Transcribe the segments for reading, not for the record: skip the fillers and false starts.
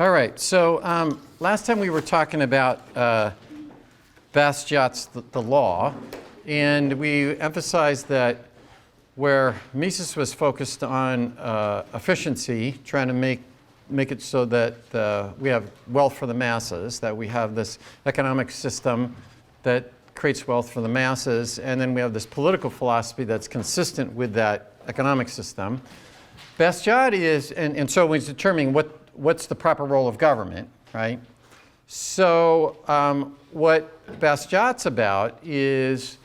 All right, so last time we were talking about Bastiat's the law, and we emphasized that where Mises was focused on efficiency, trying to make it so that we have wealth for the masses, that we have this economic system that creates wealth for the masses, and then we have this political philosophy that's consistent with that economic system. Bastiat is, and so he's determining what's the proper role of government, right? So what Bastiat's about is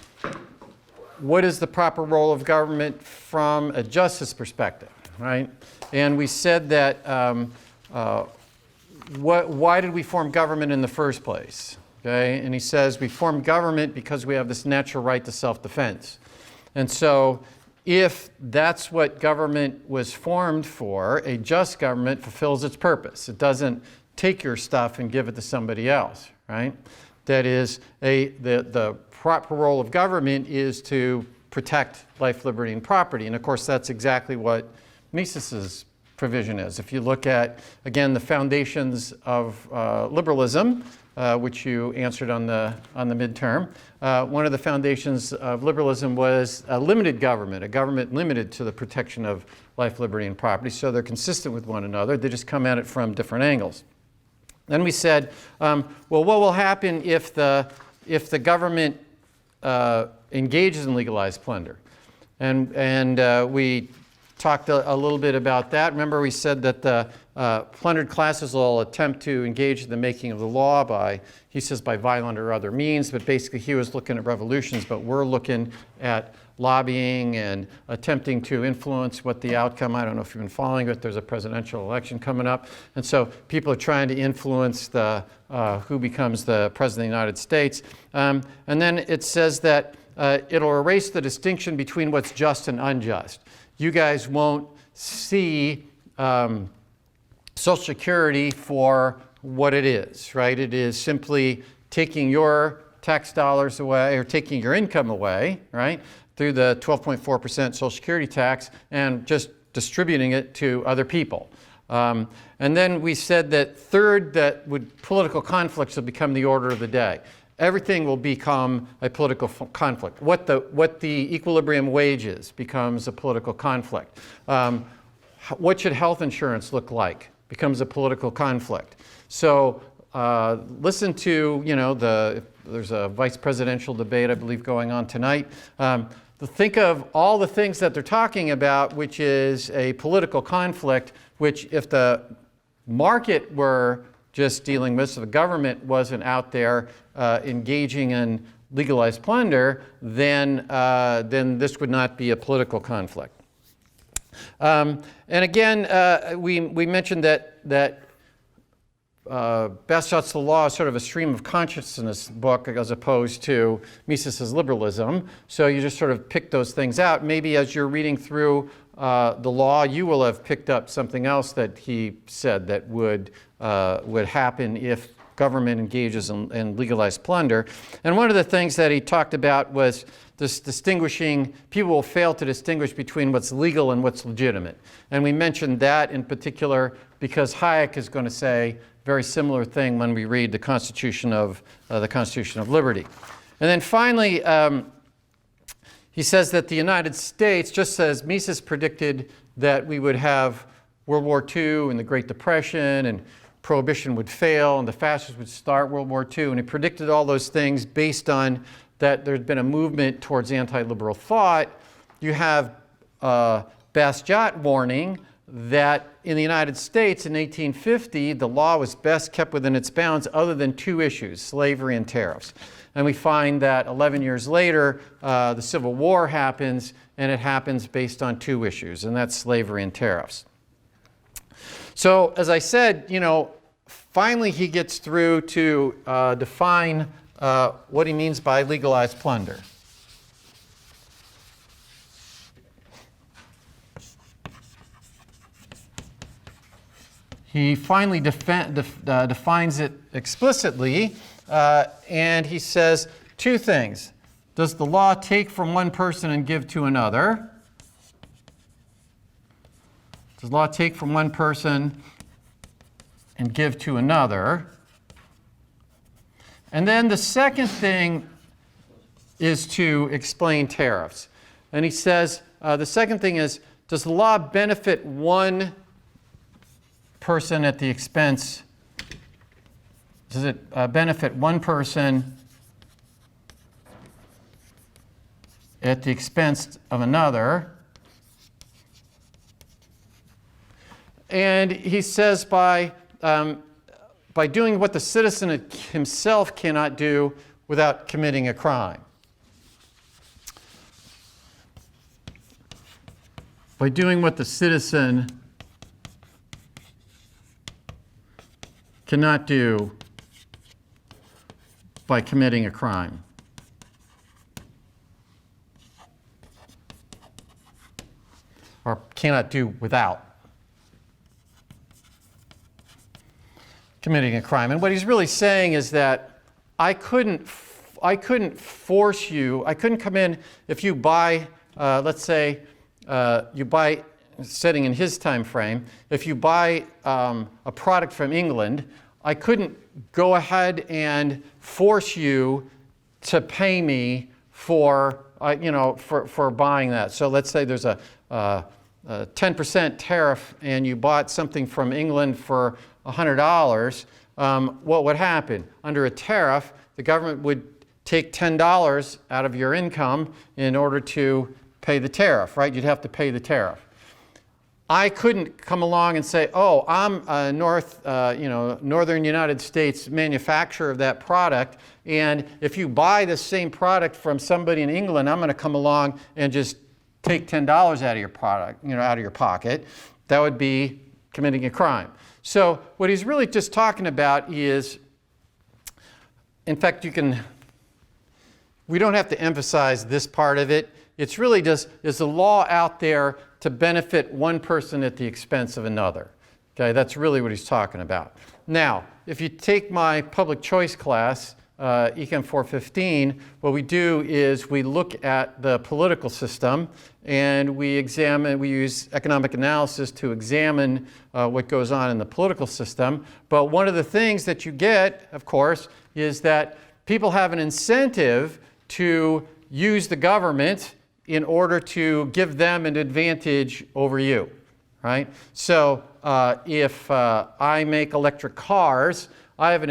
what is the proper role of government from a justice perspective, right? And we said that why did we form government in the first place? Okay, and he says we form government because we have this natural right to self-defense. And so if that's what government was formed for, a just government fulfills its purpose. It doesn't take your stuff and give it to somebody else, right? That is, the proper role of government is to protect life, liberty, and property. And of course, that's exactly what Mises's provision is. If you look at, again, the foundations of liberalism, which you answered on the midterm. One of the foundations of liberalism was a limited government, a government limited to the protection of life, liberty, and property. So they're consistent with one another. They just come at it from different angles. Then we said, well, what will happen if the government engages in legalized plunder? And we talked a little bit about that. Remember, we said that the plundered classes will attempt to engage in the making of the law by, he says, by violent or other means, but basically he was looking at revolutions, but we're looking at lobbying and attempting to influence what the outcome, I don't know if you've been following it, there's a presidential election coming up, and so people are trying to influence who becomes the President of the United States. And then it says that it'll erase the distinction between what's just and unjust. You guys won't see Social Security for what it is, right? It is simply taking your tax dollars away or taking your income away, right, through the 12.4% Social Security tax and just distributing it to other people. And then we said that third, that political conflicts will become the order of the day. Everything will become a political conflict. What the equilibrium wage is becomes a political conflict. What should health insurance look like becomes a political conflict. So listen to, there's a vice presidential debate, I believe, going on tonight. Think of all the things that they're talking about, which is a political conflict, which if the market were just dealing with, so the government wasn't out there engaging in legalized plunder, then this would not be a political conflict. And again, we mentioned that Bastiat's The Law is sort of a stream of consciousness book as opposed to Mises's liberalism. So you just sort of pick those things out. Maybe as you're reading through the law, you will have picked up something else that he said that would happen if government engages in legalized plunder. And one of the things that he talked about was this distinguishing, people will fail to distinguish between what's legal and what's legitimate. And we mentioned that in particular because Hayek is going to say a very similar thing when we read the Constitution of Liberty. And then finally, he says that the United States, just as Mises predicted that we would have World War II and the Great Depression and Prohibition would fail and the fascists would start World War II, and he predicted all those things based on that there'd been a movement towards anti-liberal thought. You have Bastiat warning that in the United States in 1850, the law was best kept within its bounds other than two issues, slavery and tariffs. And we find that 11 years later, the Civil War happens, and it happens based on two issues, and that's slavery and tariffs. So as I said, finally he gets through to define what he means by legalized plunder. He finally defines it explicitly, and he says two things. Does the law take from one person and give to another? Does law take from one person and give to another. And then the second thing is to explain tariffs. And he says, the second thing is, does the law benefit one person at the expense? Does it benefit one person at the expense of another? And he says by doing what the citizen himself cannot do without committing a crime. By doing what the citizen cannot do by committing a crime. Or cannot do without committing a crime. And what he's really saying is that I couldn't force you, I couldn't come in if you buy, let's say, you buy, setting in his time frame, if you buy a product from England, I couldn't go ahead and force you to pay me for, for buying that. So let's say there's a 10% tariff and you bought something from England for $100, what would happen? Under a tariff, the government would take $10 out of your income in order to pay the tariff, right? You'd have to pay the tariff. I couldn't come along and say, oh, I'm a northern United States manufacturer of that product, and if you buy the same product from somebody in England, I'm going to come along and just take $10 out of your product, out of your pocket. That would be committing a crime. So what he's really just talking about is, in fact, we don't have to emphasize this part of it. It's really just, is the law out there to benefit one person at the expense of another? Okay, that's really what he's talking about. Now, if you take my public choice class, Econ 415, what we do is we look at the political system and we use economic analysis to examine what goes on in the political system. But one of the things that you get, of course, is that people have an incentive to use the government in order to give them an advantage over you, right? So if I make electric cars, I have an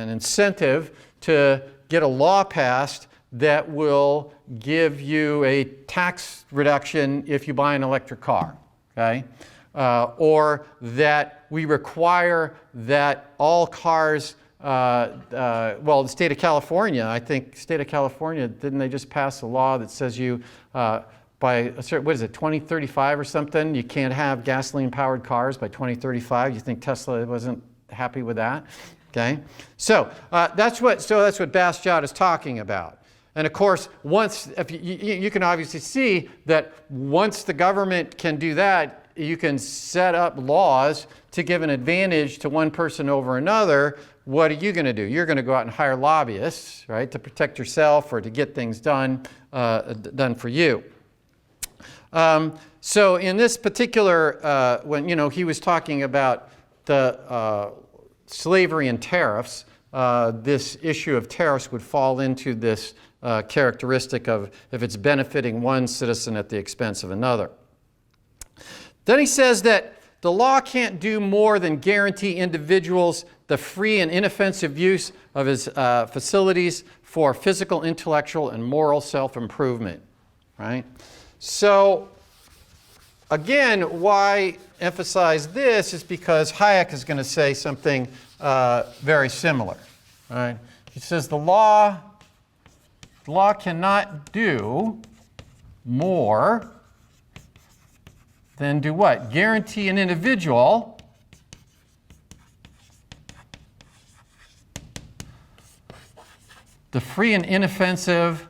incentive to get a law passed that will give you a tax reduction if you buy an electric car, okay? Or that we require that all cars, the state of California, I think state of California, didn't they just pass a law that says you, by a certain, 2035 or something, you can't have gasoline-powered cars by 2035. You think Tesla wasn't happy with that? Okay, so that's what Bastiat is talking about. And of course, if you can obviously see that once the government can do that, you can set up laws to give an advantage to one person over another. What are you going to do? You're going to go out and hire lobbyists, right, to protect yourself or to get things done for you. So in this particular, when he was talking about the slavery and tariffs, this issue of tariffs would fall into this characteristic of if it's benefiting one citizen at the expense of another. Then he says that the law can't do more than guarantee individuals the free and inoffensive use of his facilities for physical, intellectual, and moral self-improvement, right? So, again, why emphasize this is because Hayek is going to say something very similar, right? He says the law cannot do more than do what? Guarantee an individual the free and inoffensive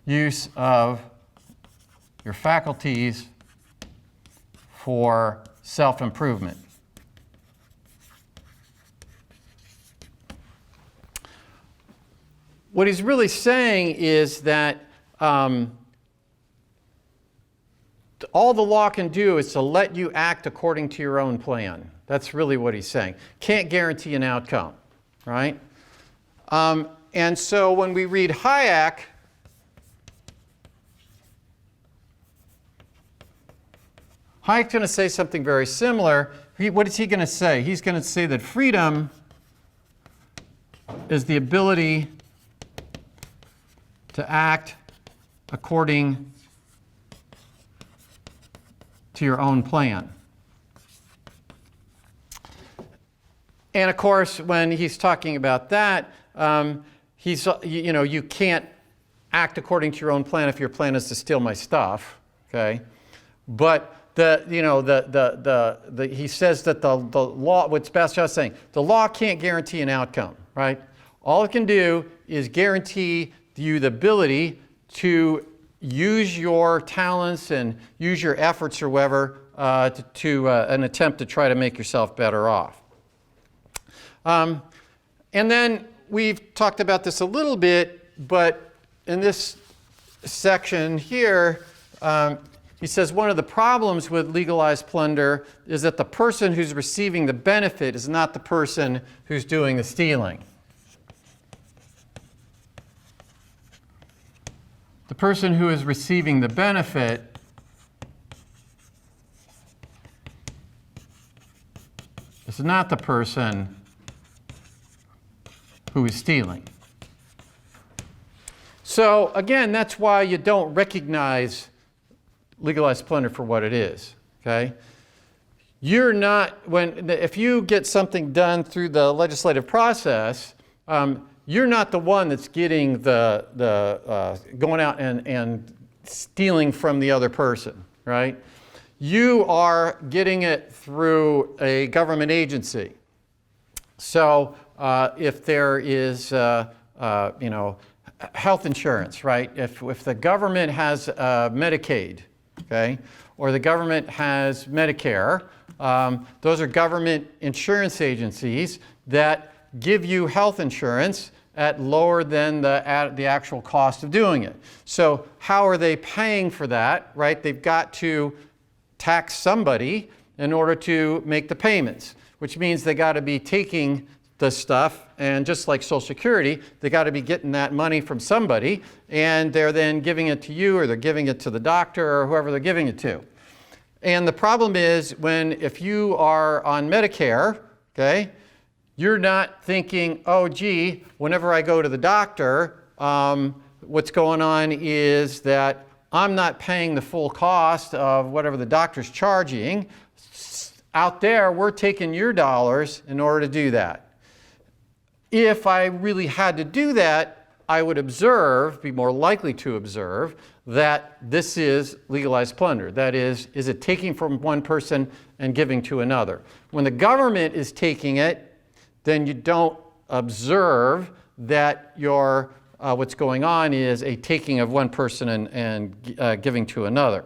use of your faculties for self-improvement. What he's really saying is that all the law can do is to let you act according to your own plan. That's really what he's saying. Can't guarantee an outcome, right? And so when we read Hayek, Hayek's going to say something very similar. What is he going to say? He's going to say that freedom is the ability to act according to your own plan. And of course, when he's talking about that, you can't act according to your own plan if your plan is to steal my stuff, okay? But he says that the law, what Bastiat is saying, the law can't guarantee an outcome, right? All it can do is guarantee you the ability to use your talents and use your efforts or whatever to an attempt to try to make yourself better off. And then we've talked about this a little bit, but in this section here, he says one of the problems with legalized plunder is that the person who's receiving the benefit is not the person who's doing the stealing. The person who is receiving the benefit is not the person who is stealing. So again, that's why you don't recognize legalized plunder for what it is, okay? You're not, if you get something done through the legislative process, you're not the one that's getting going out and stealing from the other person, right? You are getting it through a government agency. So if there is, health insurance, right? If the government has Medicaid, okay, or the government has Medicare, those are government insurance agencies that give you health insurance at lower than the actual cost of doing it. So how are they paying for that, right? They've got to tax somebody in order to make the payments, which means they got to be taking the stuff, and just like Social Security, they got to be getting that money from somebody, and they're then giving it to you, or they're giving it to the doctor, or whoever they're giving it to. And the problem is if you are on Medicare, okay, you're not thinking, oh, gee, whenever I go to the doctor, what's going on is that I'm not paying the full cost of whatever the doctor's charging. Out there, we're taking your dollars in order to do that. If I really had to do that, I would be more likely to observe that this is legalized plunder. That is it taking from one person and giving to another? When the government is taking it, then you don't observe that what's going on is a taking of one person and giving to another.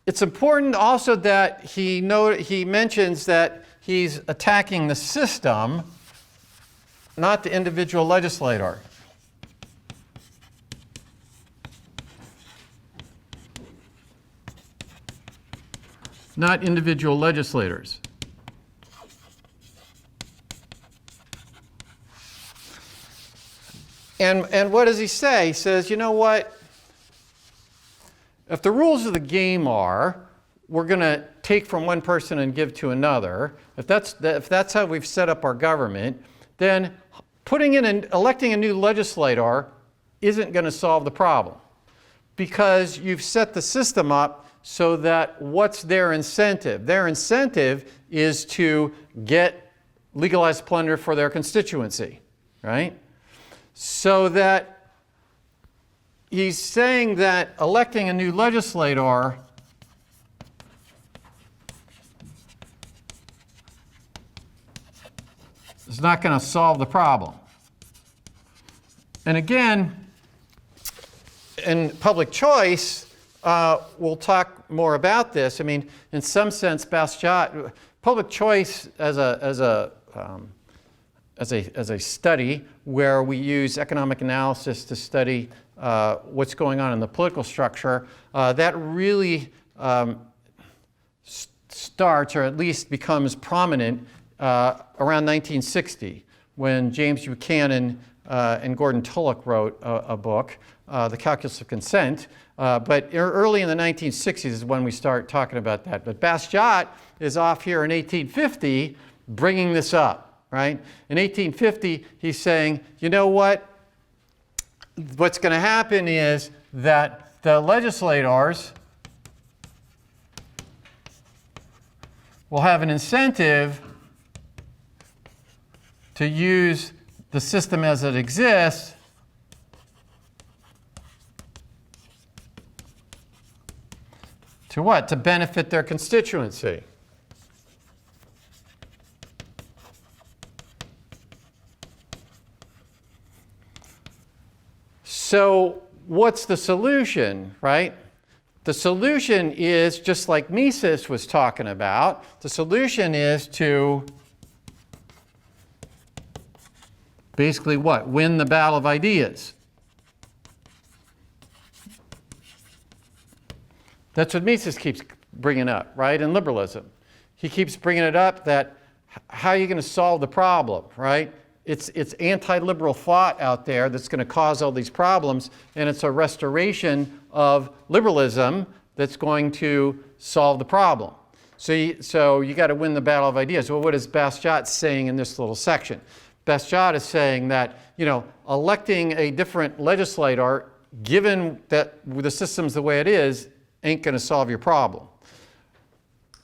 It's important also that he mentions that he's attacking the system, not the individual legislator. Not individual legislators. And what does he say? He says, you know what? If the rules of the game are, we're going to take from one person and give to another, if that's how we've set up our government, then electing a new legislator isn't going to solve the problem, because you've set the system up so that what's their incentive? Their incentive is to get legalized plunder for their constituency, right? So that he's saying that electing a new legislator is not going to solve the problem. And again, in public choice, we'll talk more about this. I mean, in some sense, Bastiat, public choice as as a study where we use economic analysis to study what's going on in the political structure, that really starts, or at least becomes prominent, around 1960, when James Buchanan and Gordon Tullock wrote a book, The Calculus of Consent. But early in the 1960s is when we start talking about that. But Bastiat is off here in 1850 bringing this up, right? In 1850, he's saying, you know what? What's going to happen is that the legislators will have an incentive to use the system as it exists to what? To benefit their constituency. So what's the solution, right? The solution is, just like Mises was talking about, the solution is to basically what? Win the battle of ideas. That's what Mises keeps bringing up, right, in liberalism. He keeps bringing it up that how are you going to solve the problem, right? It's anti-liberal thought out there that's going to cause all these problems, and it's a restoration of liberalism that's going to solve the problem. So you got to win the battle of ideas. Well, what is Bastiat saying in this little section? Bastiat is saying that, electing a different legislator, given that the system's the way it is, ain't going to solve your problem.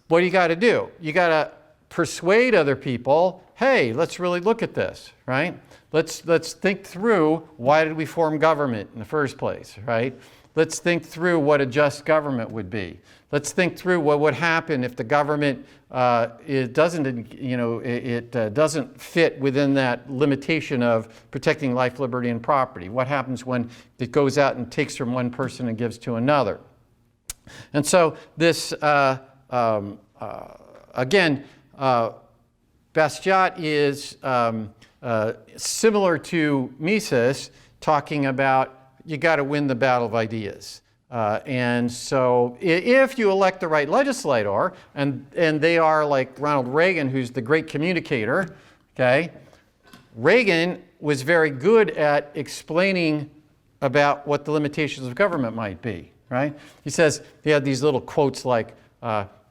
What do you got to do? You got to persuade other people, hey, let's really look at this, right? Let's think through, why did we form government in the first place, right? Let's think through what a just government would be. Let's think through what would happen if the government doesn't fit within that limitation of protecting life, liberty, and property. What happens when it goes out and takes from one person and gives to another? And so this, again, Bastiat is similar to Mises, talking about you got to win the battle of ideas. And so if you elect the right legislator, and they are like Ronald Reagan, who's the great communicator, okay? Reagan was very good at explaining about what the limitations of government might be, right? He says, he had these little quotes like,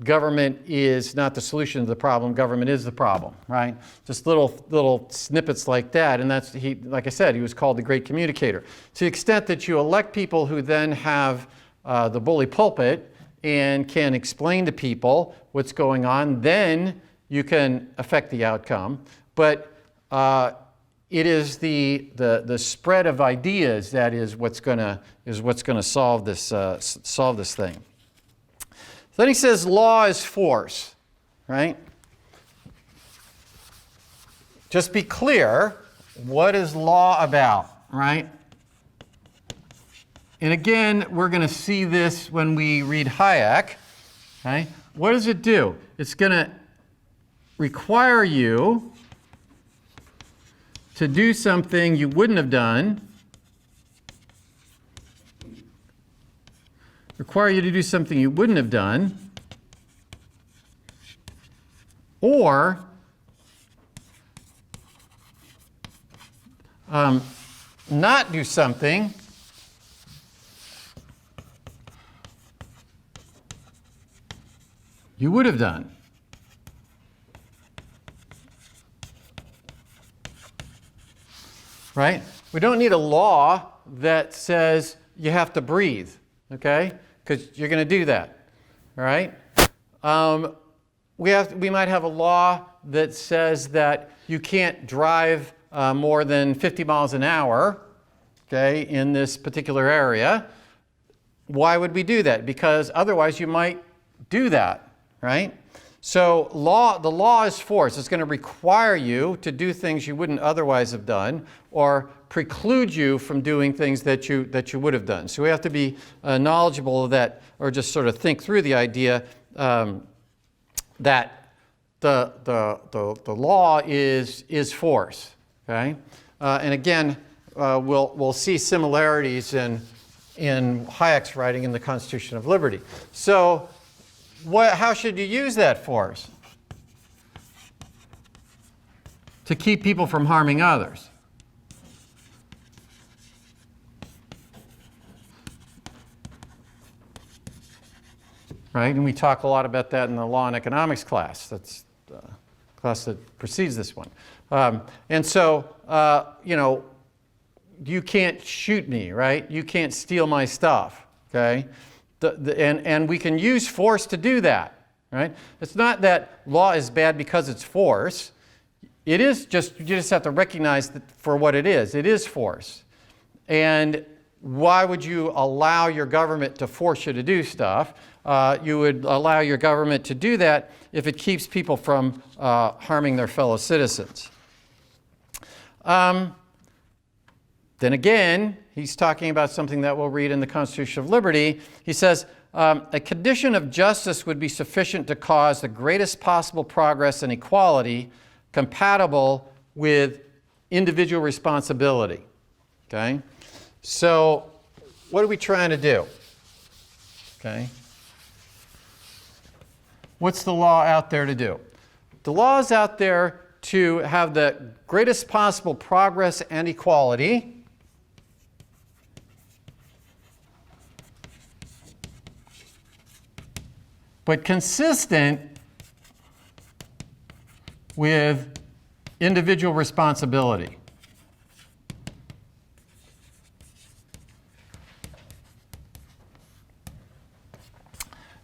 government is not the solution to the problem, government is the problem, right? Just little snippets like that, and that's, like I said, he was called the great communicator. To the extent that you elect people who then have the bully pulpit and can explain to people what's going on, then you can affect the outcome. But it is the spread of ideas that is what's going to solve this thing. Then he says law is force, right? Just be clear, what is law about, right? And again, we're going to see this when we read Hayek, okay? What does it do? It's going to require you to do something you wouldn't have done. Require you to do something you wouldn't have done, or not do something you would have done. Right? We don't need a law that says you have to breathe. Okay, because you're going to do that, all right? We might have a law that says that you can't drive more than 50 miles an hour, okay, in this particular area. Why would we do that? Because otherwise you might do that, right? So the law is force. It's going to require you to do things you wouldn't otherwise have done, or preclude you from doing things that you would have done. So we have to be knowledgeable of that, or just sort of think through the idea that the law is force. Okay, and again, we'll see similarities in Hayek's writing in the Constitution of Liberty. So, how should you use that force? To keep people from harming others. Right? And we talk a lot about that in the law and economics class. That's the class that precedes this one. And so, you know, you can't shoot me, right? You can't steal my stuff, okay? And we can use force to do that, right? It's not that law is bad because it's force. It is just, you just have to recognize that for what it is. It is force. And why would you allow your government to force you to do stuff? You would allow your government to do that if it keeps people from harming their fellow citizens. Then again, he's talking about something that we'll read in the Constitution of Liberty. He says, a condition of justice would be sufficient to cause the greatest possible progress and equality compatible with individual responsibility. Okay? So, what are we trying to do? Okay? What's the law out there to do? The law is out there to have the greatest possible progress and equality but consistent with individual responsibility.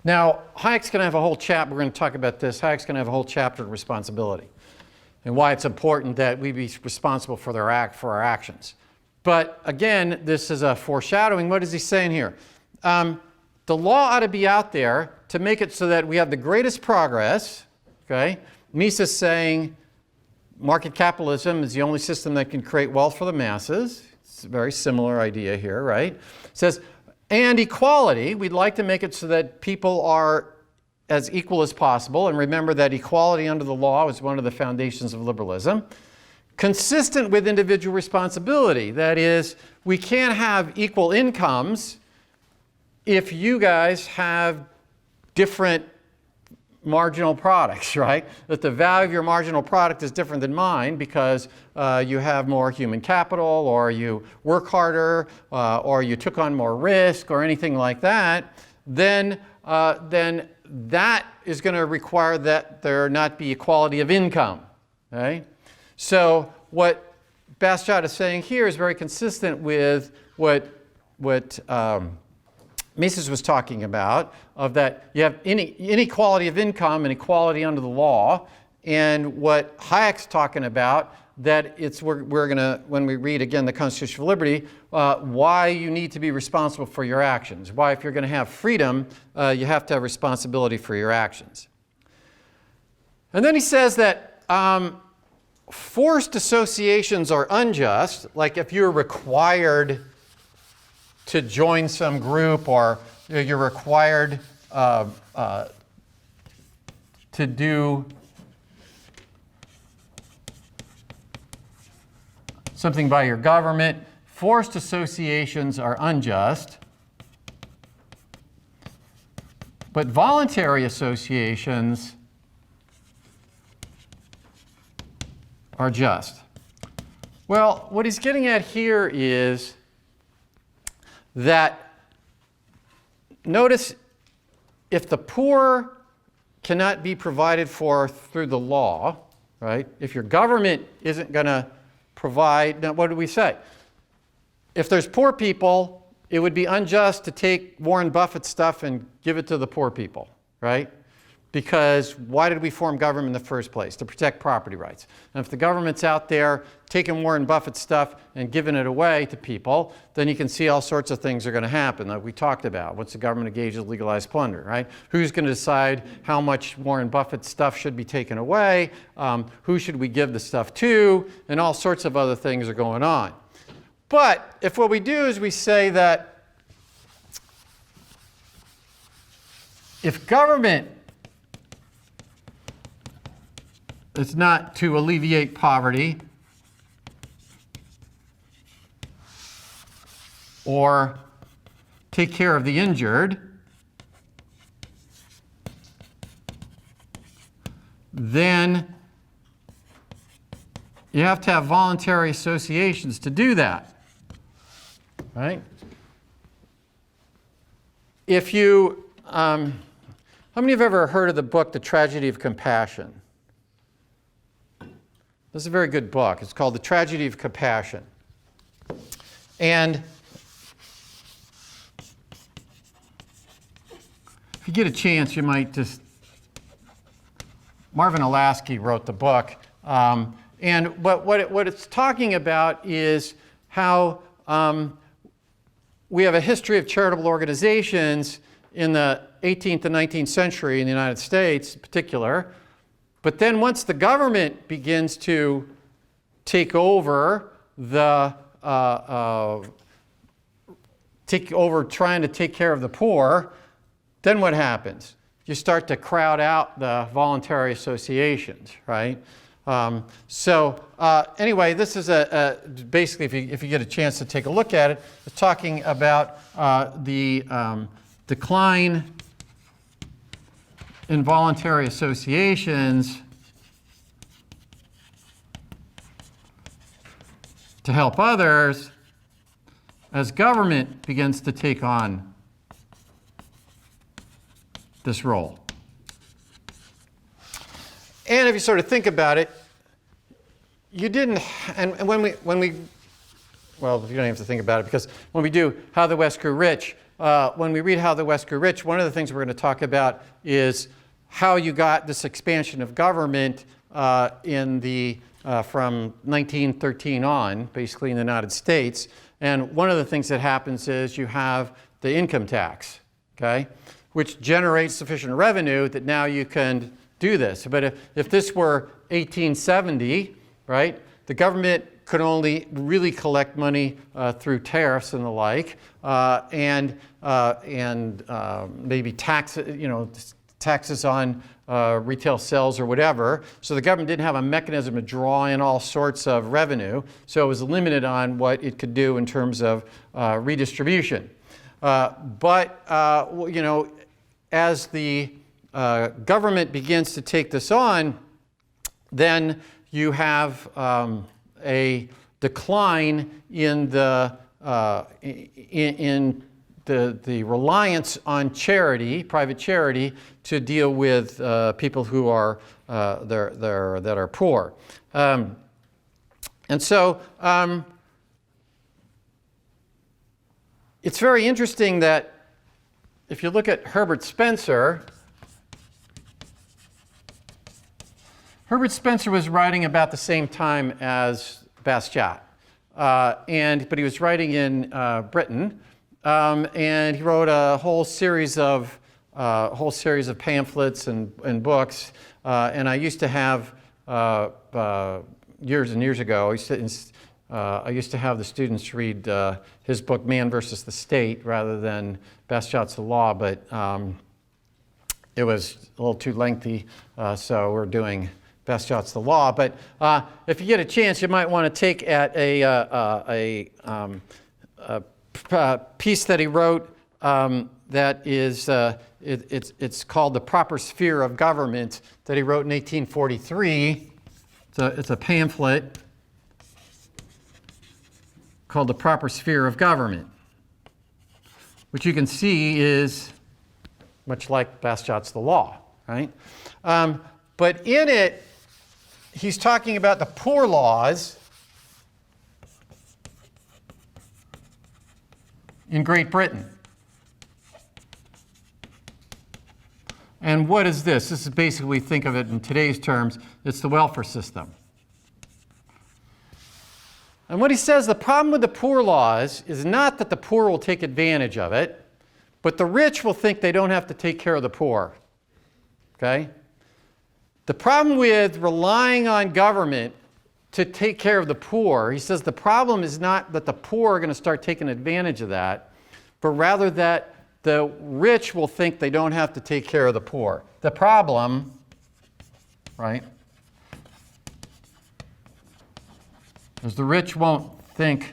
Now, Hayek's going to have a whole chapter, we're going to talk about this, Hayek's going to have a whole chapter on responsibility and why it's important that we be responsible for our actions. But again, this is a foreshadowing. What is he saying here? The law ought to be out there to make it so that we have the greatest progress, okay? Mises saying market capitalism is the only system that can create wealth for the masses. It's a very similar idea here, right? It says, and equality, we'd like to make it so that people are as equal as possible. And remember that equality under the law is one of the foundations of liberalism. Consistent with individual responsibility. That is, we can't have equal incomes if you guys have different marginal products, right? That the value of your marginal product is different than mine because you have more human capital, or you work harder, or you took on more risk, or anything like that, then that is going to require that there not be equality of income, okay? So what Bastiat is saying here is very consistent with what Mises was talking about, of that you have inequality of income and equality under the law, and what Hayek's talking about, that we're going to, when we read again the Constitution of Liberty, why you need to be responsible for your actions. Why, if you're going to have freedom, you have to have responsibility for your actions. And then he says that forced associations are unjust, like if you're required to join some group, or you're required to do something by your government. Forced associations are unjust, but voluntary associations are just. Well, what he's getting at here is that, notice, if the poor cannot be provided for through the law, right? If your government isn't going to provide, now what do we say? If there's poor people, it would be unjust to take Warren Buffett's stuff and give it to the poor people, right? Because why did we form government in the first place? To protect property rights. And if the government's out there taking Warren Buffett's stuff and giving it away to people, then you can see all sorts of things are going to happen, like we talked about. Once the government engages legalized plunder, right? Who's going to decide how much Warren Buffett's stuff should be taken away? Who should we give the stuff to? And all sorts of other things are going on. But if what we do is we say that if government it's not to alleviate poverty or take care of the injured, then you have to have voluntary associations to do that, right? If you, how many have ever heard of the book, The Tragedy of Compassion? This is a very good book. It's called The Tragedy of Compassion. And if you get a chance, you might just, Marvin Olasky wrote the book. And what it's talking about is how we have a history of charitable organizations in the 18th and 19th century in the United States in particular. But then once the government begins to take over trying to take care of the poor, then what happens? You start to crowd out the voluntary associations, right? Anyway, this is basically, if you get a chance to take a look at it, it's talking about the decline in voluntary associations to help others as government begins to take on this role. And if you sort of think about it, you didn't, and when we, well, you don't have to think about it, because when we do How the West Grew Rich, when we read How the West Grew Rich, one of the things we're going to talk about is how you got this expansion of government from 1913 on, basically in the United States. And one of the things that happens is you have the income tax, okay, which generates sufficient revenue that now you can do this. But if this were 1870, right, the government could only really collect money through tariffs and the like, and maybe taxes on retail sales or whatever. So the government didn't have a mechanism to draw in all sorts of revenue. So it was limited on what it could do in terms of redistribution. As the government begins to take this on, then you have a decline in the reliance on charity, private charity, to deal with people who are that are poor, and so it's very interesting that if you look at Herbert Spencer. Herbert Spencer was writing about the same time as Bastiat, but he was writing in Britain, and he wrote a whole series of pamphlets and books. And I used to have years and years ago. I used to have the students read his book Man versus the State rather than Bastiat's The Law, but it was a little too lengthy, so we're doing Bastiat's The Law. But if you get a chance, you might want to take at a piece that he wrote that is, it's called The Proper Sphere of Government, that he wrote in 1843. It's a pamphlet called The Proper Sphere of Government, which you can see is much like Bastiat's The Law, right? But in it, he's talking about the poor laws in Great Britain. And what is this? This is basically, think of it in today's terms, it's the welfare system. And what he says, the problem with the poor laws is not that the poor will take advantage of it, but the rich will think they don't have to take care of the poor. Okay? The problem with relying on government to take care of the poor, he says the problem is not that the poor are going to start taking advantage of that, but rather that the rich will think they don't have to take care of the poor. The problem, right? Because the rich won't think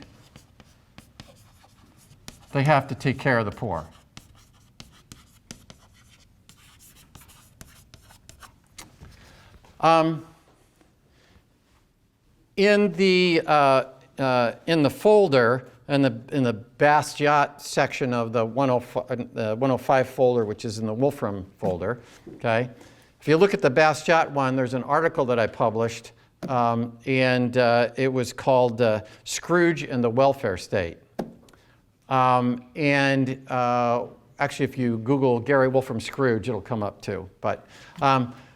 they have to take care of the poor. In the folder, in the Bastiat section of the 105 folder, which is in the Wolfram folder, okay? If you look at the Bastiat one, there's an article that I published, and it was called Scrooge and the Welfare State. Actually, if you Google Gary Wolfram Scrooge, it'll come up too. But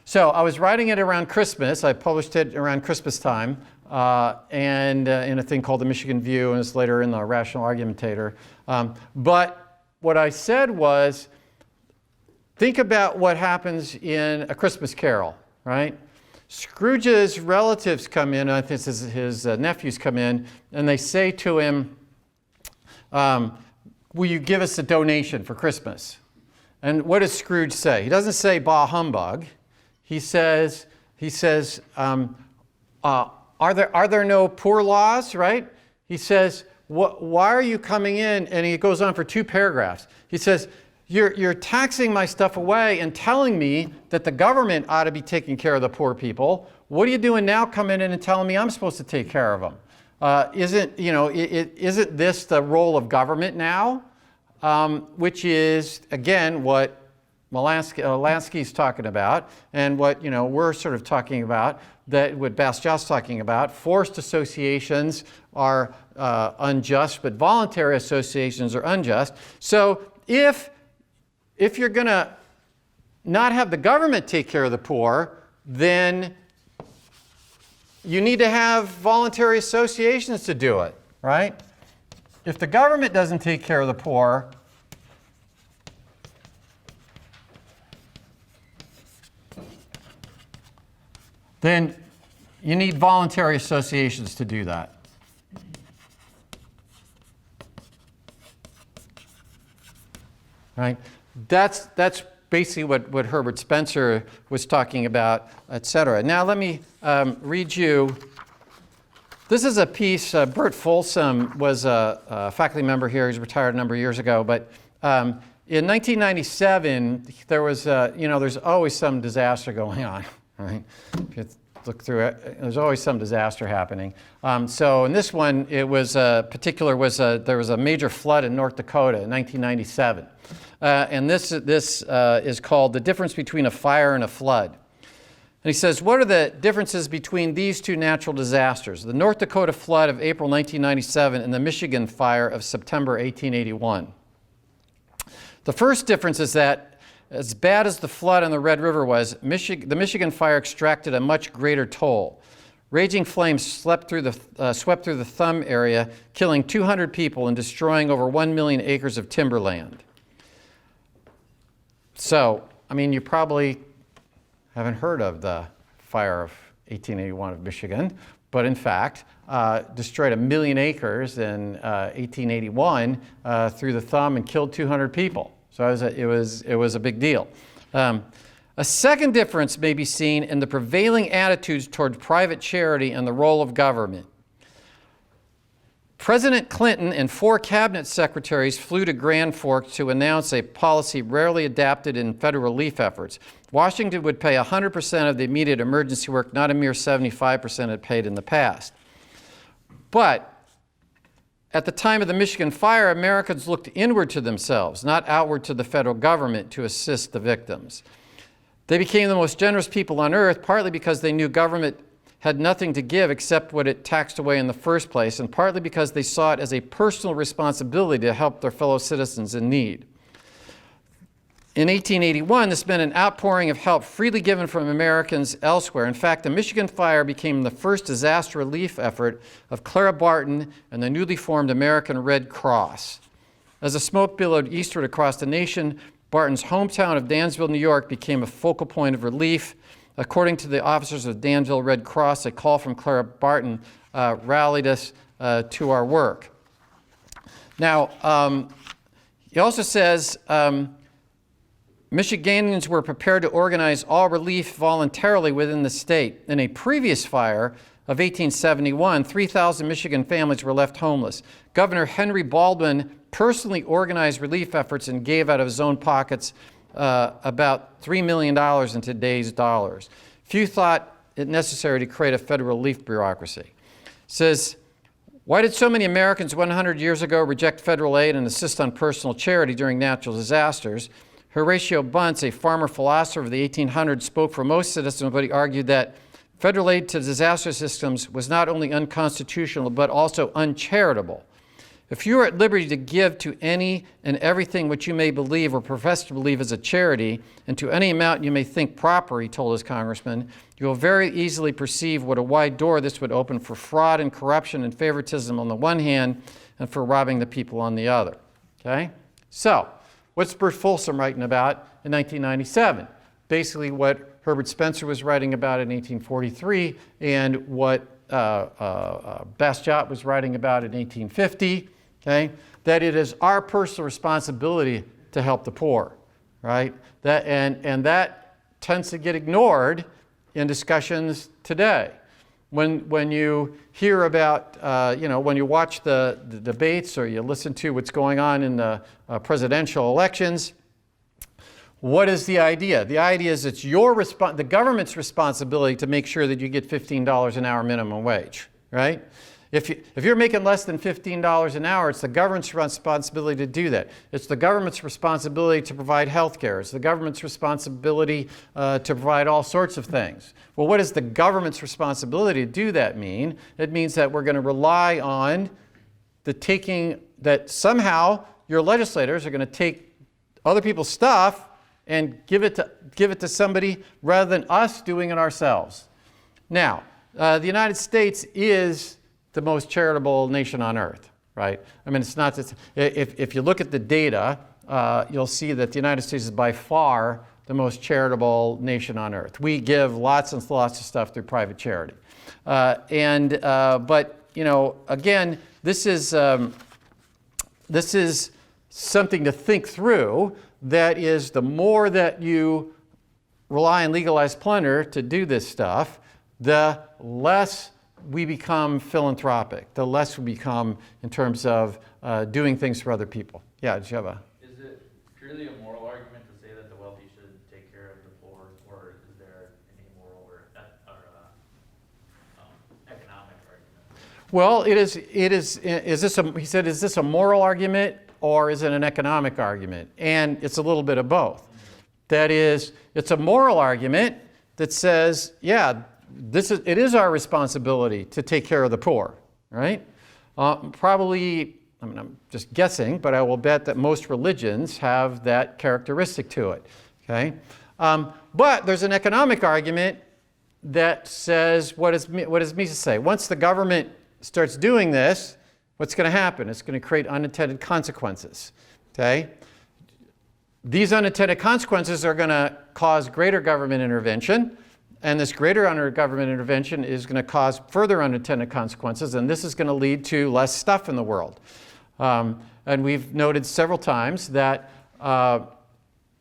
so I was writing it around Christmas. I published it around Christmas time, and in a thing called the Michigan View, and it's later in the Rational Argumentator. But what I said was, think about what happens in A Christmas Carol, right? Scrooge's relatives come in, I think his nephews come in, and they say to him, will you give us a donation for Christmas? And what does Scrooge say? He doesn't say bah humbug. He says, are there no poor laws, right? He says, why are you coming in? And he goes on for 2 paragraphs. He says, you're taxing my stuff away and telling me that the government ought to be taking care of the poor people. What are you doing now coming in and telling me I'm supposed to take care of them? Isn't this the role of government now? Which is, again, what Lansky's talking about, and what we're sort of talking about, that what Bastiat's talking about. Forced associations are unjust, but voluntary associations are unjust. So if you're going to not have the government take care of the poor, then you need to have voluntary associations to do it, right? If the government doesn't take care of the poor, then you need voluntary associations to do that. Right? That's basically what Herbert Spencer was talking about, etc. Now let me read you. This is a piece. Bert Folsom was a faculty member here. He's retired a number of years ago. But in 1997, there was there's always some disaster going on. Right? If you look through it, there's always some disaster happening. So in this one, it was there was a major flood in North Dakota in 1997. And this is called The Difference Between a Fire and a Flood. And he says, what are the differences between these 2 natural disasters? The North Dakota flood of April 1997 and the Michigan fire of September 1881. The first difference is that, as bad as the flood on the Red River was, the Michigan fire extracted a much greater toll. Raging flames swept through the Thumb area, killing 200 people and destroying over 1 million acres of timberland. So, I mean, you probably haven't heard of the fire of 1881 of Michigan, but in fact, destroyed 1 million acres in 1881 through the Thumb and killed 200 people. So it was a big deal. A second difference may be seen in the prevailing attitudes toward private charity and the role of government. President Clinton and 4 cabinet secretaries flew to Grand Forks to announce a policy rarely adapted in federal relief efforts. Washington would pay 100% of the immediate emergency work, not a mere 75% it paid in the past. But at the time of the Michigan fire, Americans looked inward to themselves, not outward to the federal government to assist the victims. They became the most generous people on earth, partly because they knew government had nothing to give except what it taxed away in the first place, and partly because they saw it as a personal responsibility to help their fellow citizens in need. In 1881, this meant an outpouring of help freely given from Americans elsewhere. In fact, the Michigan fire became the first disaster relief effort of Clara Barton and the newly formed American Red Cross. As the smoke billowed eastward across the nation, Barton's hometown of Dansville, New York, became a focal point of relief. According to the officers of Dansville Red Cross, a call from Clara Barton rallied us to our work. Now, he also says, Michiganders were prepared to organize all relief voluntarily within the state. In a previous fire, of 1871, 3,000 Michigan families were left homeless. Governor Henry Baldwin personally organized relief efforts and gave out of his own pockets about $3 million in today's dollars. Few thought it necessary to create a federal relief bureaucracy. It says, why did so many Americans 100 years ago reject federal aid and insist on personal charity during natural disasters? Horatio Bunce, a farmer philosopher of the 1800s, spoke for most citizens, but he argued that federal aid to disaster systems was not only unconstitutional, but also uncharitable. If you are at liberty to give to any and everything which you may believe or profess to believe as a charity, and to any amount you may think proper, he told his congressman, you will very easily perceive what a wide door this would open for fraud and corruption and favoritism on the one hand, and for robbing the people on the other. Okay? So, what's Bruce Folsom writing about in 1997? Basically what Herbert Spencer was writing about in 1843 and what Bastiat was writing about in 1850. Okay? That it is our personal responsibility to help the poor, right? And that tends to get ignored in discussions today. When you hear about, when you watch the debates or you listen to what's going on in the presidential elections, what is the idea? The idea is it's the government's responsibility to make sure that you get $15 an hour minimum wage, right? If you're making less than $15 an hour, it's the government's responsibility to do that. It's the government's responsibility to provide health care. It's the government's responsibility to provide all sorts of things. Well, what does the government's responsibility to do that mean? It means that we're going to rely on that somehow your legislators are going to take other people's stuff and give it to somebody rather than us doing it ourselves. Now, the United States is the most charitable nation on earth, right? I mean, it's not just, if you look at the data, you'll see that the United States is by far the most charitable nation on earth. We give lots and lots of stuff through private charity. But, again, this is something to think through. That is, the more that you rely on legalized plunder to do this stuff, the less we become philanthropic, the less we become in terms of doing things for other people. Yeah, did you have a... Is it purely a moral argument to say that the wealthy should take care of the poor, or is there any moral or economic argument? Well, he said, is this a moral argument or is it an economic argument? And it's a little bit of both. That is, it's a moral argument that says, yeah, it is our responsibility to take care of the poor, right? Probably, I mean, I'm just guessing, but I will bet that most religions have that characteristic to it, okay? But there's an economic argument that says, what does Mises say? Once the government starts doing this, what's going to happen? It's going to create unintended consequences, okay? These unintended consequences are going to cause greater government intervention, and this greater government intervention is going to cause further unintended consequences, and this is going to lead to less stuff in the world. And we've noted several times that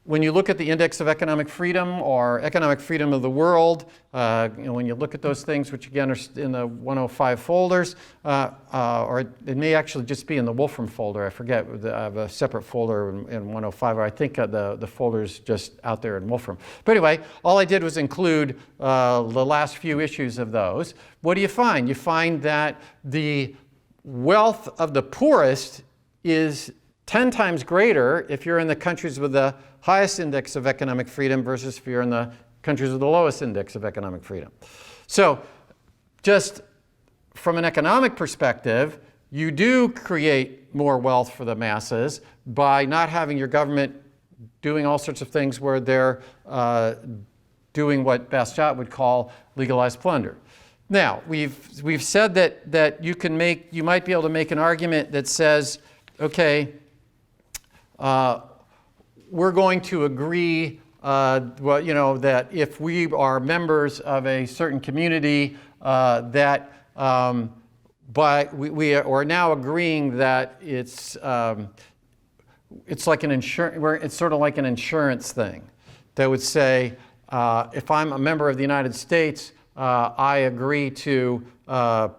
when you look at the index of economic freedom or economic freedom of the world, when you look at those things, which again are in the 105 folders, or it may actually just be in the Wolfram folder. I forget. I have a separate folder in 105, or I think the folder's just out there in Wolfram. But anyway, all I did was include the last few issues of those. What do you find? You find that the wealth of the poorest is 10 times greater if you're in the countries with the highest index of economic freedom versus if you're in the countries with the lowest index of economic freedom. So just from an economic perspective, you do create more wealth for the masses by not having your government doing all sorts of things where they're doing what Bastiat would call legalized plunder. Now, we've said that you might be able to make an argument that says, okay, we're going to agree, that if we are members of a certain community, but we are now agreeing that it's like an insurance. It's sort of like an insurance thing that would say, if I'm a member of the United States, I agree to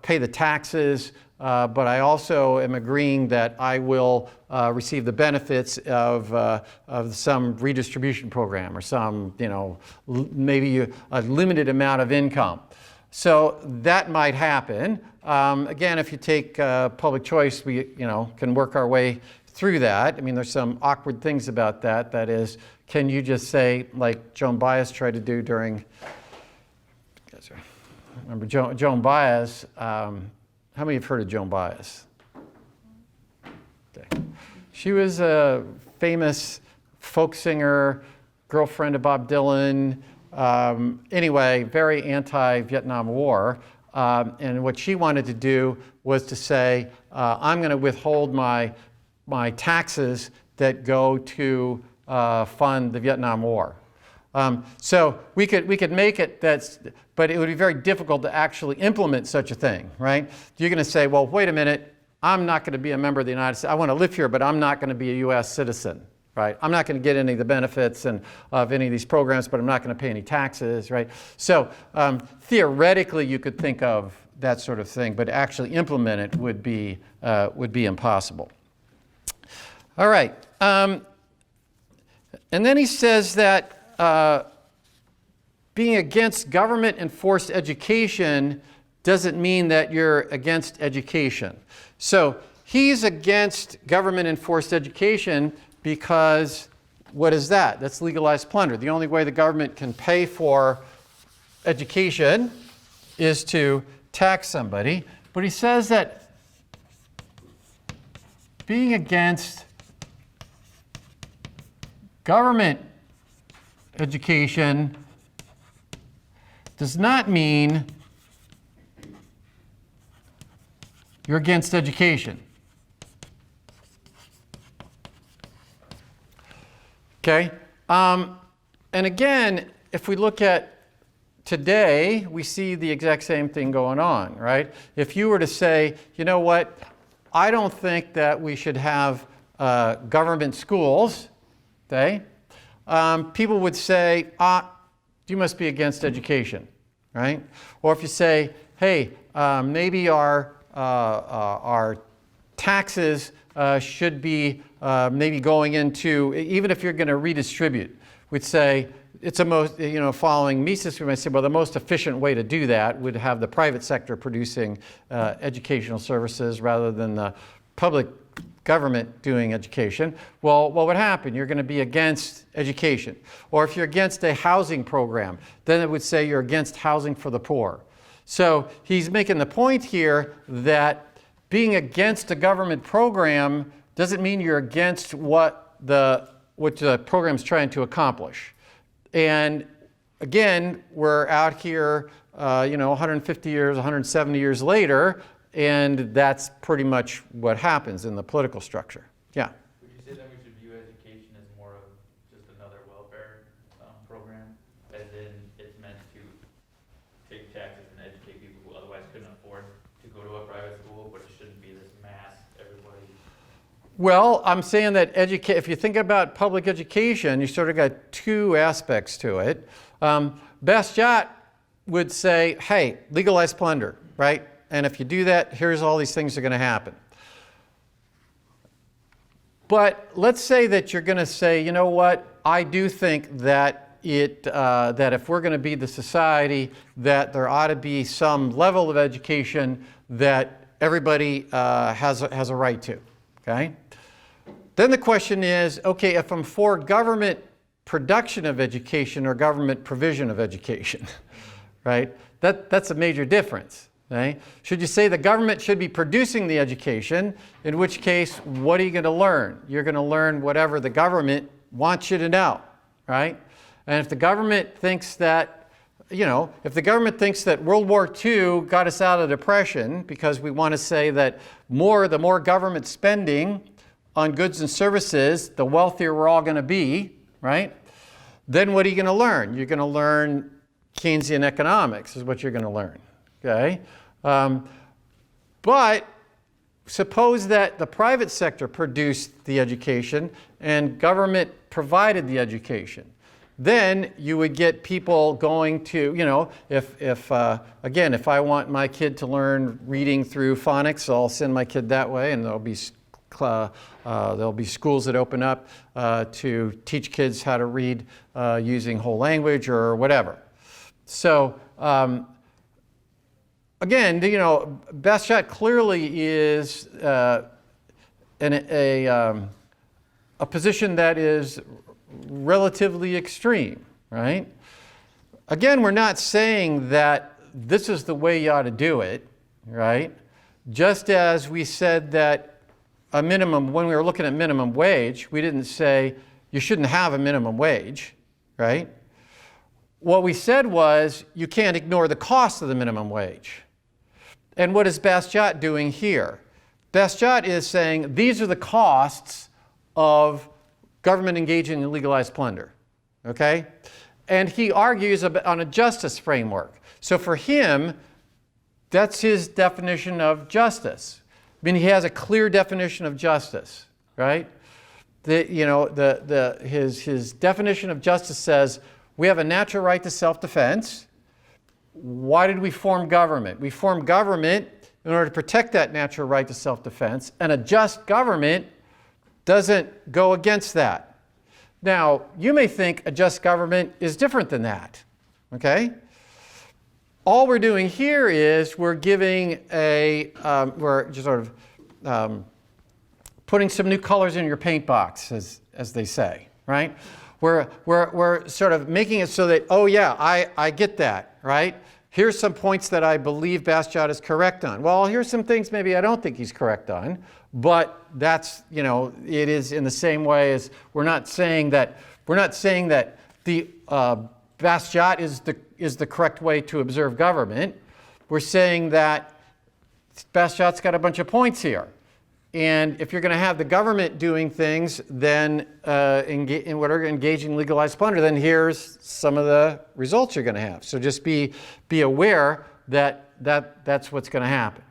pay the taxes, but I also am agreeing that I will receive the benefits of some redistribution program or some, maybe a limited amount of income. So that might happen. Again, if you take public choice, we can work our way through that. I mean, there's some awkward things about that. That is, can you just say, like Joan Baez tried to do during, remember Joan Baez, how many have heard of Joan Baez? Okay. She was a famous folk singer, girlfriend of Bob Dylan, anyway, very anti-Vietnam War. And what she wanted to do was to say, I'm going to withhold my taxes that go to fund the Vietnam War. So we could make it but it would be very difficult to actually implement such a thing, right? You're going to say, well, wait a minute, I'm not going to be a member of the United States. I want to live here, but I'm not going to be a U.S. citizen, right? I'm not going to get any of the benefits of any of these programs, but I'm not going to pay any taxes, right? So theoretically, you could think of that sort of thing, but actually implement it would be impossible. All right. And then he says that being against government-enforced education doesn't mean that you're against education. So he's against government-enforced education because what is that? That's legalized plunder. The only way the government can pay for education is to tax somebody. But he says that being against government education does not mean you're against education. Okay? And again, if we look at today, we see the exact same thing going on, right? If you were to say, you know what, I don't think that we should have government schools, okay? People would say, you must be against education, right? Or if you say, hey, maybe our taxes should be maybe going into, even if you're going to redistribute, we'd say it's a most, following Mises, we might say, well, the most efficient way to do that would have the private sector producing educational services rather than the public government doing education. Well, what would happen? You're going to be against education. Or if you're against a housing program, then it would say you're against housing for the poor. So he's making the point here that being against a government program doesn't mean you're against what the program's trying to accomplish. And again, we're out here, 150 years, 170 years later, and that's pretty much what happens in the political structure. Yeah? Would you say that we should view education as more of just another welfare program, as in it's meant to take taxes and educate people who otherwise couldn't afford to go to a private school, but it shouldn't be this mass, everybody? Well, I'm saying that if you think about public education, you sort of got two aspects to it. Bastiat would say, hey, legalize plunder, right? And if you do that, here's all these things that are going to happen. But let's say that you're going to say, you know what, I do think that that if we're going to be the society, that there ought to be some level of education that everybody has a right to. Okay? Then the question is, okay, if I'm for government production of education or government provision of education, right? That's a major difference. Okay? Should you say the government should be producing the education, in which case, what are you going to learn? You're going to learn whatever the government wants you to know, right? And if the government thinks that, if the government thinks that World War II got us out of the Depression because we want to say that the more government spending on goods and services, the wealthier we're all going to be, right? Then what are you going to learn? You're going to learn Keynesian economics is what you're going to learn, okay? But suppose that the private sector produced the education and government provided the education. then you would get people going to, again, if I want my kid to learn reading through phonics, I'll send my kid that way, and there'll be schools that open up to teach kids how to read using whole language or whatever. So again, best shot clearly is a position that is relatively extreme, right? Again, we're not saying that this is the way you ought to do it, right? Just as we said that a minimum, when we were looking at minimum wage, we didn't say you shouldn't have a minimum wage, right? What we said was you can't ignore the cost of the minimum wage. And what is Bastiat doing here? Bastiat is saying these are the costs of government engaging in legalized plunder, okay? And he argues on a justice framework. So for him, that's his definition of justice. I mean, he has a clear definition of justice, right? His definition of justice says we have a natural right to self-defense. Why did we form government? We formed government in order to protect that natural right to self-defense, and a just government doesn't go against that. Now, you may think a just government is different than that, okay? All we're doing here is we're giving we're just sort of putting some new colors in your paint box, as they say, right? We're sort of making it so that, oh yeah, I get that, right? Here's some points that I believe Bastiat is correct on. Well, here's some things maybe I don't think he's correct on, but that's, it is in the same way as we're not saying that the Bastiat is the correct way to observe government. We're saying that Bastiat's got a bunch of points here. And if you're going to have the government doing things, then in whatever engaging legalized plunder, then here's some of the results you're going to have. So just be aware that that's what's going to happen.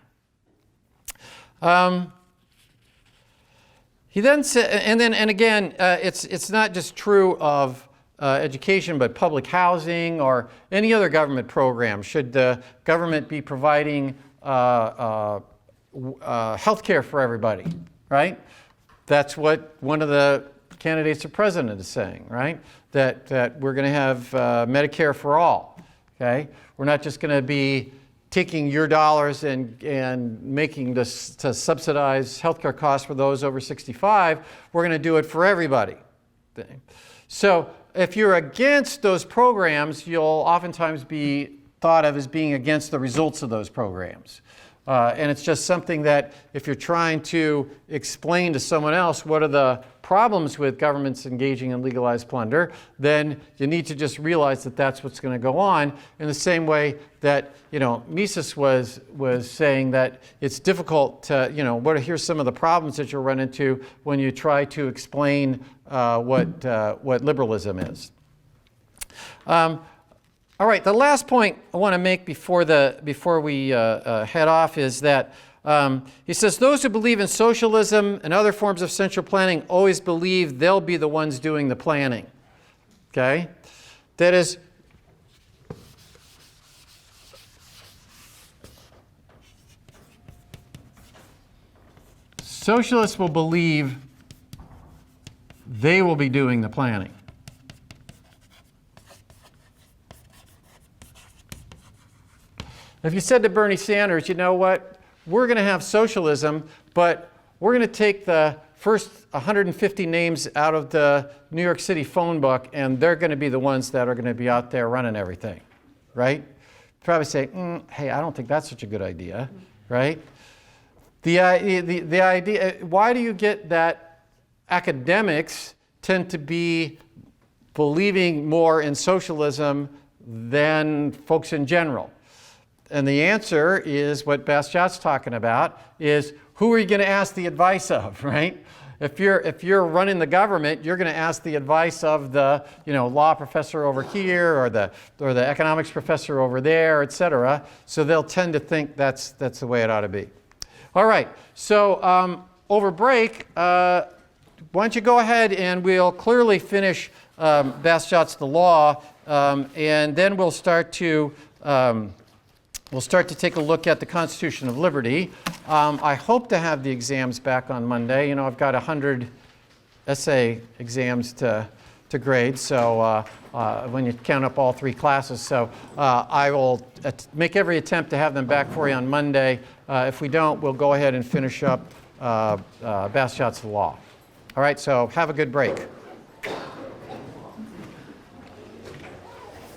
He then said, and again, it's not just true of education, but public housing or any other government program. Should the government be providing health care for everybody, right? That's what one of the candidates for president is saying, right? That we're going to have Medicare for all, okay? We're not just going to be taking your dollars and making this to subsidize healthcare costs for those over 65. We're going to do it for everybody. So if you're against those programs, you'll oftentimes be thought of as being against the results of those programs. And it's just something that if you're trying to explain to someone else what are the problems with governments engaging in legalized plunder, then you need to just realize that that's what's going to go on, in the same way that, Mises was saying that it's difficult to, here's some of the problems that you'll run into when you try to explain what liberalism is. All right, the last point I want to make before we head off is that he says those who believe in socialism and other forms of central planning always believe they'll be the ones doing the planning. Okay? That is, socialists will believe they will be doing the planning. If you said to Bernie Sanders, you know what, we're going to have socialism, but we're going to take the first 150 names out of the New York City phone book, and they're going to be the ones that are going to be out there running everything, right? Probably say, hey, I don't think that's such a good idea, right? The idea, why do you get that academics tend to be believing more in socialism than folks in general? And the answer is what Bastiat's talking about, is who are you going to ask the advice of, right? If you're running the government, you're going to ask the advice of the law professor over here or the economics professor over there, etc. So they'll tend to think that's the way it ought to be. All right. So over break, why don't you go ahead and we'll clearly finish Best Shots the Law, and then we'll start to take a look at the Constitution of Liberty. I hope to have the exams back on Monday. You know, I've got 100 essay exams to grade, so when you count up all 3 classes. So I will make every attempt to have them back for you on Monday. If we don't, we'll go ahead and finish up Best Shots of the Law. All right, so have a good break.